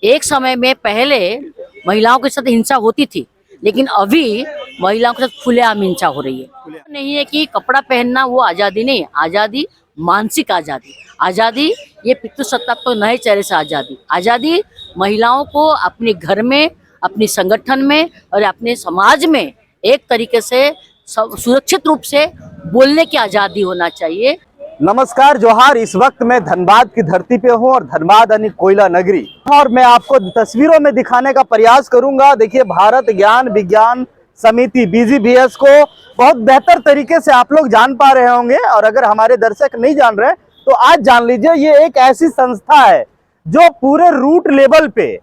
एक समय में पहले महिलाओं के साथ हिंसा होती थी, लेकिन अभी महिलाओं के साथ खुलेआम हिंसा हो रही है। नहीं है कि कपड़ा पहनना वो आजादी नहीं है, आजादी मानसिक आजादी। आजादी ये पितृसत्ता तो नए चेहरे से आजादी। आजादी महिलाओं को अपने घर में, अपने संगठन में और अपने समाज में एक तरीके से सुरक्षित रूप से बोलने की आजादी होना चाहिए। नमस्कार, जोहार। इस वक्त मैं धनबाद की धरती पे हूँ और धनबाद यानी कोयला नगरी, और मैं आपको तस्वीरों में दिखाने का प्रयास करूंगा। देखिए, भारत ज्ञान विज्ञान समिति BGVS को बहुत बेहतर तरीके से आप लोग जान पा रहे होंगे, और अगर हमारे दर्शक नहीं जान रहे तो आज जान लीजिए। ये एक ऐसी संस्था है जो पूरे रूट लेवल पे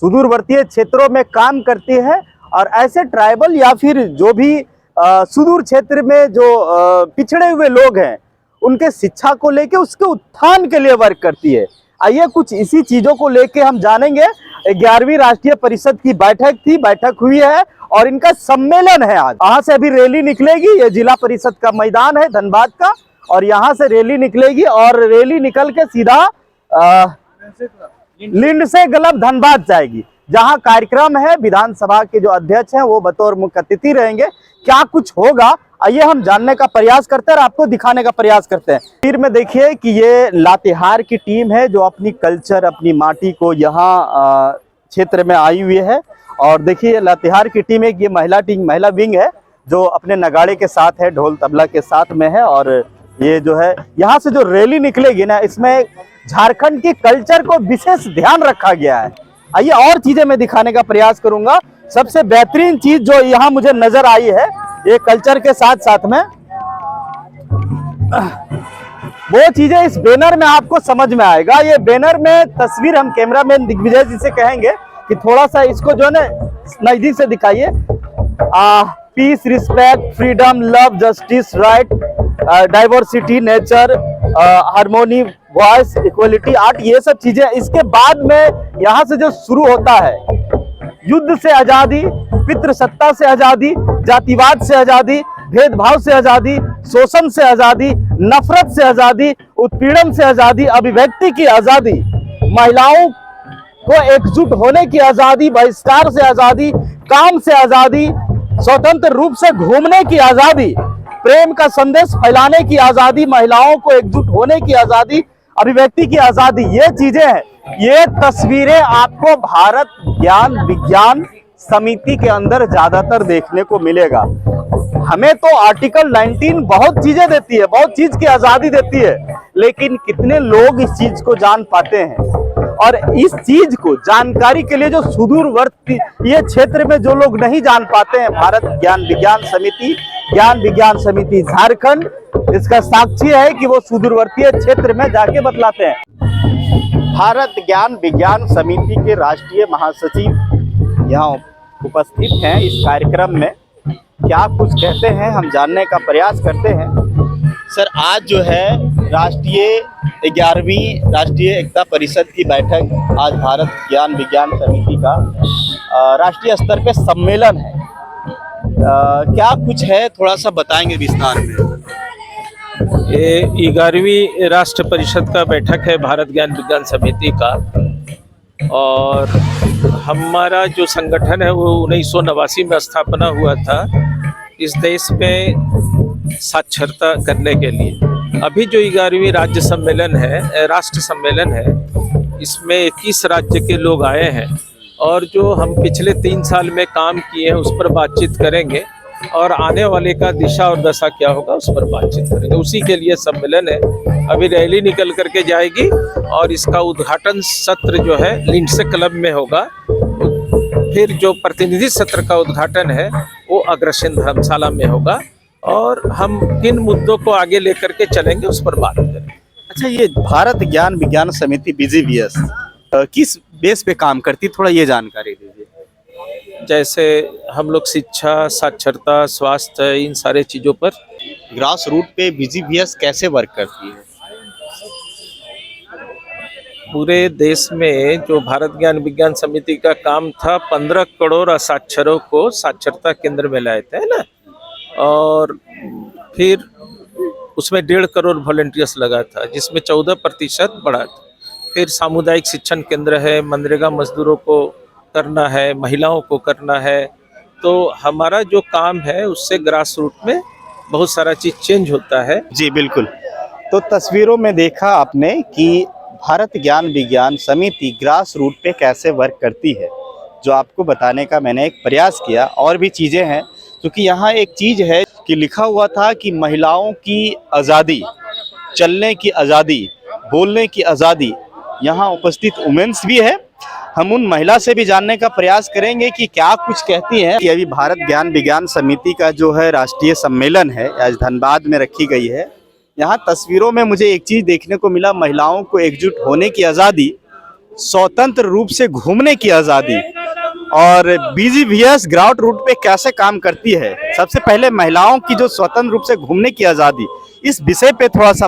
सुदूरवर्तीय क्षेत्रों में काम करती है, और ऐसे ट्राइबल या फिर जो भी सुदूर क्षेत्र में जो पिछड़े हुए लोग हैं उनके शिक्षा को लेके, उसके उत्थान के लिए वर्क करती है। आइए कुछ इसी चीजों को लेके हम जानेंगे। 11वीं राष्ट्रीय परिषद की बैठक हुई है और इनका सम्मेलन है आज। यहाँ से अभी रैली निकलेगी, ये जिला परिषद का मैदान है धनबाद का, और यहाँ से रैली निकलेगी और रैली निकल के सीधा लिंड से गलब धनबाद जाएगी, जहाँ कार्यक्रम है। विधानसभा के जो अध्यक्ष हैं वो बतौर मुख्य अतिथि रहेंगे। क्या कुछ होगा, आइए हम जानने का प्रयास करते हैं और आपको दिखाने का प्रयास करते हैं। फिर में देखिए कि ये लातेहार की टीम है जो अपनी कल्चर, अपनी माटी को यहाँ क्षेत्र में आई हुई है। और देखिए, लातेहार की टीम एक ये महिला विंग है जो अपने नगाड़े के साथ है, ढोल तबला के साथ में है। और ये जो है यहाँ से जो रैली निकलेगी ना, इसमें झारखंड की कल्चर को विशेष ध्यान रखा गया है। आइए और चीजें मैं दिखाने का प्रयास करूंगा। सबसे बेहतरीन चीज जो यहाँ मुझे नजर आई है, ये कल्चर के साथ साथ में वो चीजें इस बैनर में आपको समझ में आएगा। ये बैनर में तस्वीर, हम कैमरामैन दिग्विजय जी से कहेंगे कि थोड़ा सा इसको जो है ना नजदीक से दिखाइए। Peace, respect, freedom, love, justice, right, diversity, nature, harmony, voice, equality, art, ये सब चीजें। इसके बाद में यहाँ से जो शुरू होता है, युद्ध से आजादी, पितृसत्ता से आजादी, जातिवाद से आजादी, भेदभाव से आजादी, शोषण से आजादी, नफरत से आजादी, उत्पीड़न से आजादी, अभिव्यक्ति की आजादी, महिलाओं को एकजुट होने की आजादी, बहिष्कार से आजादी, काम से आजादी, स्वतंत्र रूप से घूमने की आजादी, प्रेम का संदेश फैलाने की आजादी, महिलाओं को एकजुट होने की आजादी, अभिव्यक्ति की आजादी, ये चीजें हैं। ये तस्वीरें आपको भारत ज्ञान विज्ञान समिति के अंदर ज्यादातर देखने को मिलेगा। हमें तो आर्टिकल 19 बहुत चीजें देती है, बहुत चीज की आजादी देती है, लेकिन कितने लोग इस चीज को जान पाते हैं? और इस चीज को जानकारी के लिए जो सुदूरवर्ती ये क्षेत्र में जो लोग नहीं जान पाते हैं, भारत ज्ञान विज्ञान समिति झारखंड इसका साक्षी है कि वो सुदूरवर्तीय क्षेत्र में जाके बतलाते हैं। भारत ज्ञान विज्ञान समिति के राष्ट्रीय महासचिव यहाँ उपस्थित हैं इस कार्यक्रम में। क्या कुछ कहते हैं हम जानने का प्रयास करते हैं। सर, आज जो है 11वीं राष्ट्रीय एकता परिषद की बैठक, आज भारत ज्ञान विज्ञान समिति का राष्ट्रीय स्तर पे सम्मेलन है। क्या कुछ है, थोड़ा सा बताएंगे विस्तार में। ये 11वीं राष्ट्र परिषद का बैठक है भारत ज्ञान विज्ञान समिति का, और हमारा जो संगठन है वो 1989 में स्थापना हुआ था इस देश में साक्षरता करने के लिए। अभी जो 11वीं राज्य सम्मेलन है, राष्ट्र सम्मेलन है, इसमें 21 राज्य के लोग आए हैं, और जो हम पिछले 3 साल में काम किए हैं उस पर बातचीत करेंगे, और आने वाले का दिशा और दशा क्या होगा उस पर बातचीत करेंगे। उसी के लिए सम्मेलन है। अभी रैली निकल करके जाएगी और इसका उद्घाटन सत्र जो है लिंडसे क्लब में होगा। फिर जो प्रतिनिधि सत्र का उद्घाटन है वो अग्रसेन धर्मशाला में होगा, और हम किन मुद्दों को आगे लेकर के चलेंगे उस पर बात करेंगे। अच्छा, ये भारत ज्ञान विज्ञान समिति BGVS किस बेस पे काम करती, थोड़ा ये जानकारी दीजिए। जैसे हम लोग शिक्षा, साक्षरता, स्वास्थ्य, इन सारे चीज़ों पर। ग्रास रूट पे BGVS कैसे वर्क करती है? पूरे देश में जो भारत ज्ञान विज्ञान समिति का काम था, 15 करोड़ असाक्षरों को साक्षरता केंद्र में लाए थे, है ना, और फिर उसमें 1.5 करोड़ वॉलंटियर्स लगा था, जिसमें 14% बढ़ा था। फिर सामुदायिक शिक्षण केंद्र है, मनरेगा मजदूरों को करना है, महिलाओं को करना है। तो हमारा जो काम है उससे ग्रास रूट में बहुत सारा चीज़ चेंज होता है। जी बिल्कुल। तो तस्वीरों में देखा आपने कि भारत ज्ञान विज्ञान समिति ग्रास रूट पे कैसे वर्क करती है, जो आपको बताने का मैंने एक प्रयास किया। और भी चीज़ें हैं, क्योंकि यहाँ एक चीज़ है कि लिखा हुआ था कि महिलाओं की आज़ादी, चलने की आज़ादी, बोलने की आज़ादी। यहाँ उपस्थित वुमेन्स भी है, हम उन महिला से भी जानने का प्रयास करेंगे कि क्या कुछ कहती हैं। कि अभी भारत ज्ञान विज्ञान समिति का जो है राष्ट्रीय सम्मेलन है, आज धनबाद में रखी गई है। यहाँ तस्वीरों में मुझे एक चीज़ देखने को मिला, महिलाओं को एकजुट होने की आज़ादी, स्वतंत्र रूप से घूमने की आज़ादी, और बीजीवीएस ग्राउंड रूट पे कैसे काम करती है। सबसे पहले महिलाओं की जो स्वतंत्र रूप से घूमने की आज़ादी, इस विषय पे थोड़ा सा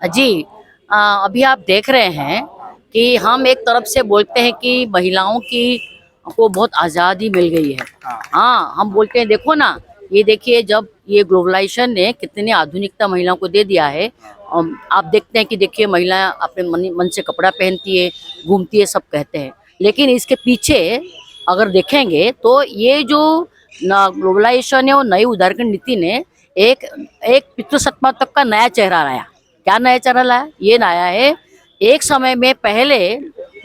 जी अभी आप देख रहे हैं कि हम एक तरफ से बोलते हैं कि महिलाओं की को बहुत आज़ादी मिल गई है। हाँ, हम बोलते हैं देखो ना, ये देखिए जब ये ग्लोबलाइजेशन ने कितनी आधुनिकता महिलाओं को दे दिया है। आप देखते हैं कि देखिए महिला अपने मन से कपड़ा पहनती है, घूमती है, सब कहते हैं। लेकिन इसके पीछे अगर देखेंगे तो ये जो ग्लोबलाइजेशन है और नई उदारीकरण नीति ने एक पितृसत्तात्मक का नया चेहरा लाया। क्या नया चेहरा लाया? ये लाया है, एक समय में पहले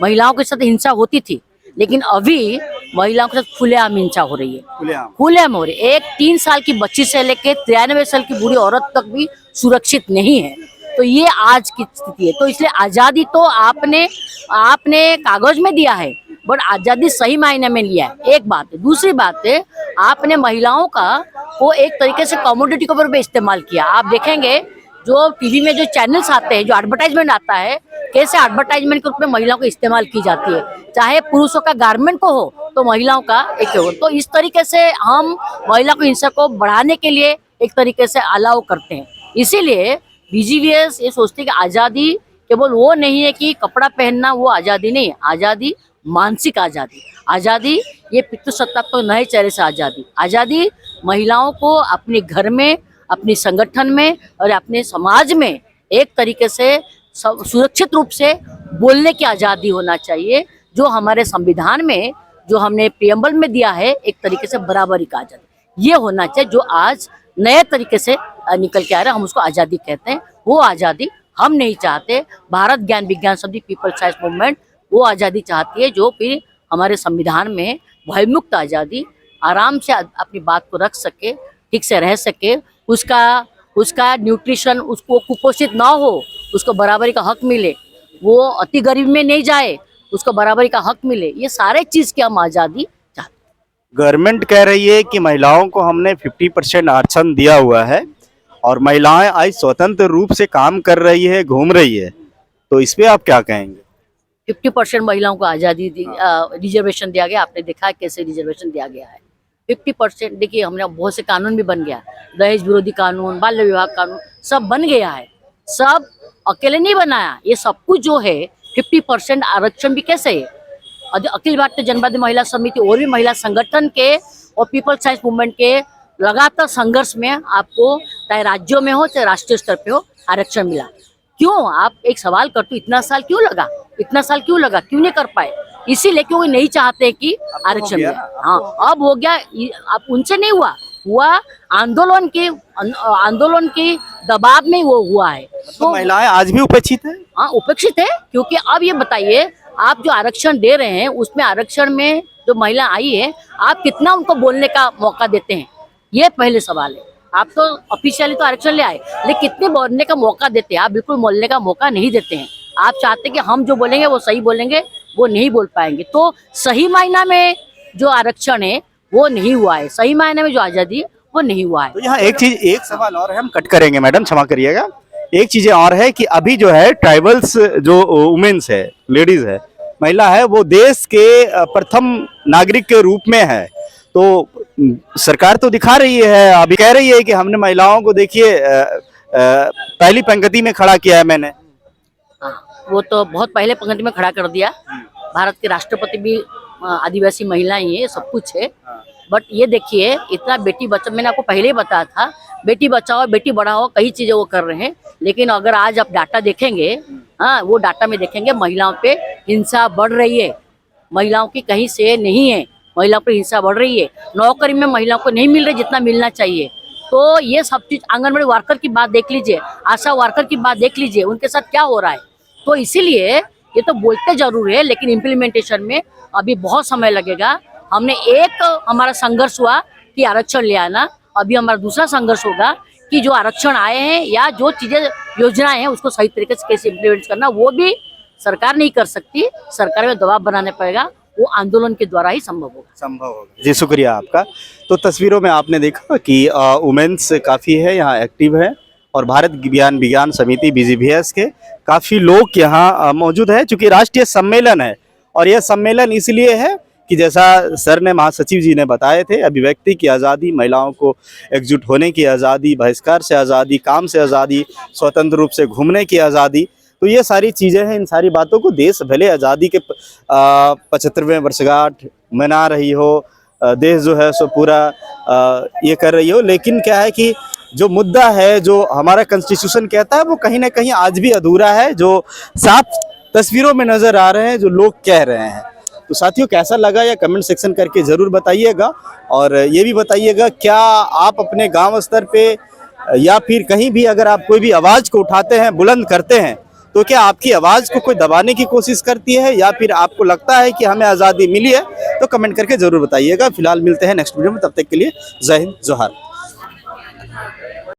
महिलाओं के साथ हिंसा होती थी, लेकिन अभी महिलाओं के साथ खुलेआम हिंसा हो रही है। खुलेआम हो रही है। एक 3 साल की बच्ची से लेकर 93 साल की बूढ़ी औरत तक भी सुरक्षित नहीं है। तो ये आज की स्थिति है। तो इसलिए आज़ादी तो आपने कागज में दिया है, बट आज़ादी सही मायने में लिया है, एक बात है। दूसरी बात है, आपने महिलाओं का को एक तरीके से कमोडिटी के तौर पर इस्तेमाल किया। आप देखेंगे जो टीवी में जो चैनल्स आते हैं, जो एडवर्टाइजमेंट आता है, कैसे एडवर्टाइजमेंट के रूप में महिलाओं को इस्तेमाल की जाती है। चाहे पुरुषों का गारमेंट को हो तो महिलाओं का एक हो। तो इस तरीके से हम महिला को हिंसा को बढ़ाने के लिए एक तरीके से अलाउ करते हैं। इसीलिए बीजीवीएस ये सोचती है कि आज़ादी केवल वो नहीं है कि कपड़ा पहनना, वो आज़ादी नहीं है। आज़ादी मानसिक आज़ादी, आज़ादी ये पितृसत्तात्मक तो नए चेहरे से आज़ादी। आज़ादी महिलाओं को अपने घर में, अपनी संगठन में और अपने समाज में एक तरीके से सुरक्षित रूप से बोलने की आज़ादी होना चाहिए, जो हमारे संविधान में, जो हमने प्रियम्बल में दिया है, एक तरीके से बराबरी का आज़ादी ये होना चाहिए, जो आज नए तरीके से निकल के आ रहा है। हम उसको आज़ादी कहते हैं। वो आज़ादी हम नहीं चाहते। भारत ज्ञान विज्ञान समिति पीपल्स राइट्स मूवमेंट वो आज़ादी चाहती है जो फिर हमारे संविधान में भयमुक्त आज़ादी, आराम से अपनी बात को रख सके, ठीक से रह सके, उसका न्यूट्रिशन, उसको कुपोषित ना हो, उसको बराबरी का हक मिले, वो अति गरीब में नहीं जाए, उसको बराबरी का हक मिले। ये सारे चीज़ की हम आज़ादी चाहते हैं। गवर्नमेंट कह रही है कि महिलाओं को हमने 50% आरक्षण दिया हुआ है और महिलाएं आज स्वतंत्र रूप से काम कर रही है, घूम रही है, तो इस पे आप क्या कहेंगे? 50% महिलाओं को आज़ादी रिजर्वेशन दिया गया। आपने देखा कैसे रिजर्वेशन दिया गया है। 50% देखिए, हमने बहुत से कानून भी बन गया, दहेज विरोधी कानून, बाल्य विवाह कानून, सब बन गया है। सब अकेले नहीं बनाया, ये सब कुछ जो है 50% आरक्षण भी कैसे है। अखिल भारतीय जनवादी महिला समिति और भी महिला संगठन के और पीपल्स राइट्स मूवमेंट के लगातार संघर्ष में आपको चाहे राज्यों में हो चाहे राष्ट्रीय स्तर पे हो आरक्षण मिला। क्यों? आप एक सवाल करते हो, इतना साल क्यों लगा, क्यों नहीं कर पाए? इसीलिए कि वो नहीं चाहते कि आरक्षण मिले। हाँ, अब हो गया। अब उनसे नहीं हुआ आंदोलन के दबाव में वो हुआ है। तो महिलाएं आज भी उपेक्षित है? हाँ, उपेक्षित है। क्योंकि अब ये बताइए, आप जो आरक्षण दे रहे हैं उसमें आरक्षण में जो महिला आई है, आप कितना उनको बोलने का मौका देते हैं, ये पहले सवाल है। आप तो ऑफिशियली तो आरक्षण ले आए, लेकिन कितने बोलने का मौका देते हैं? आप बिल्कुल बोलने का मौका नहीं देते हैं। आप चाहते कि हम जो बोलेंगे वो सही बोलेंगे, वो नहीं बोल पाएंगे। तो सही मायना में जो आरक्षण है वो नहीं हुआ है, सही मायने में जो आज़ादी वो नहीं हुआ है। तो यहाँ एक सवाल और है, हम कट करेंगे मैडम, क्षमा करिएगा। एक चीजें और है कि अभी जो है ट्राइबल्स जो वुमेन्स है, लेडीज है, महिला है, वो देश के प्रथम नागरिक के रूप में है। तो सरकार तो दिखा रही है, अभी कह रही है कि हमने महिलाओं को देखिए पहली पंक्ति में खड़ा किया है मैंने। वो तो बहुत पहले पंक्ति में खड़ा कर दिया। भारत के राष्ट्रपति भी आदिवासी महिलाएं हैं, सब कुछ है। बट ये देखिए, इतना बेटी बचाओ, मैंने आपको पहले ही बताया था, बेटी बचाओ बेटी बढ़ाओ, कई चीजें वो कर रहे हैं। लेकिन अगर आज आप डाटा देखेंगे हाँ, वो डाटा में देखेंगे महिलाओं पे हिंसा बढ़ रही है, महिलाओं की कहीं से नहीं है, महिलाओं पर हिंसा बढ़ रही है, नौकरी में महिलाओं को नहीं मिल रही जितना मिलना चाहिए। तो ये सब चीज, आंगनबाड़ी वर्कर की बात देख लीजिए, आशा वर्कर की बात देख लीजिए, उनके साथ क्या हो रहा है। तो इसीलिए ये तो बोलते जरूर है, लेकिन इम्प्लीमेंटेशन में अभी बहुत समय लगेगा। हमने एक हमारा संघर्ष हुआ कि आरक्षण ले आना, अभी हमारा दूसरा संघर्ष होगा कि जो आरक्षण आए हैं या जो चीजें योजनाएं हैं उसको सही तरीके से कैसे इम्प्लीमेंट करना, वो भी सरकार नहीं कर सकती, सरकार में दबाव बनाने पड़ेगा, वो आंदोलन के द्वारा ही संभव होगा। जी शुक्रिया आपका। तो तस्वीरों में आपने देखा कि वुमेन्स काफ़ी है यहाँ एक्टिव है, और भारत विज्ञान समिति BGVS के काफ़ी लोग यहाँ मौजूद है, चूँकि राष्ट्रीय सम्मेलन है। और यह सम्मेलन इसलिए है कि जैसा सर ने, महासचिव जी ने बताए थे, अभिव्यक्ति की आज़ादी, महिलाओं को एकजुट होने की आज़ादी, बहिष्कार से आज़ादी, काम से आज़ादी, स्वतंत्र रूप से घूमने की आज़ादी, तो ये सारी चीज़ें हैं। इन सारी बातों को देश भले आज़ादी के 75वें वर्षगांठ मना रही हो, देश जो है सो पूरा ये कर रही हो, लेकिन क्या है कि जो मुद्दा है, जो हमारा कॉन्स्टिट्यूशन कहता है, वो कहीं ना कहीं आज भी अधूरा है, जो साफ तस्वीरों में नज़र आ रहे हैं, जो लोग कह रहे हैं। तो साथियों, कैसा लगा या कमेंट सेक्शन करके ज़रूर बताइएगा, और ये भी बताइएगा क्या आप अपने गांव स्तर पे या फिर कहीं भी अगर आप कोई भी आवाज़ को उठाते हैं, बुलंद करते हैं, तो क्या आपकी आवाज़ को कोई दबाने की कोशिश करती है, या फिर आपको लगता है कि हमें आज़ादी मिली है? तो कमेंट करके ज़रूर बताइएगा। फिलहाल मिलते हैं नेक्स्ट वीडियो में, तब तक के लिए जय हिंद, जोहार।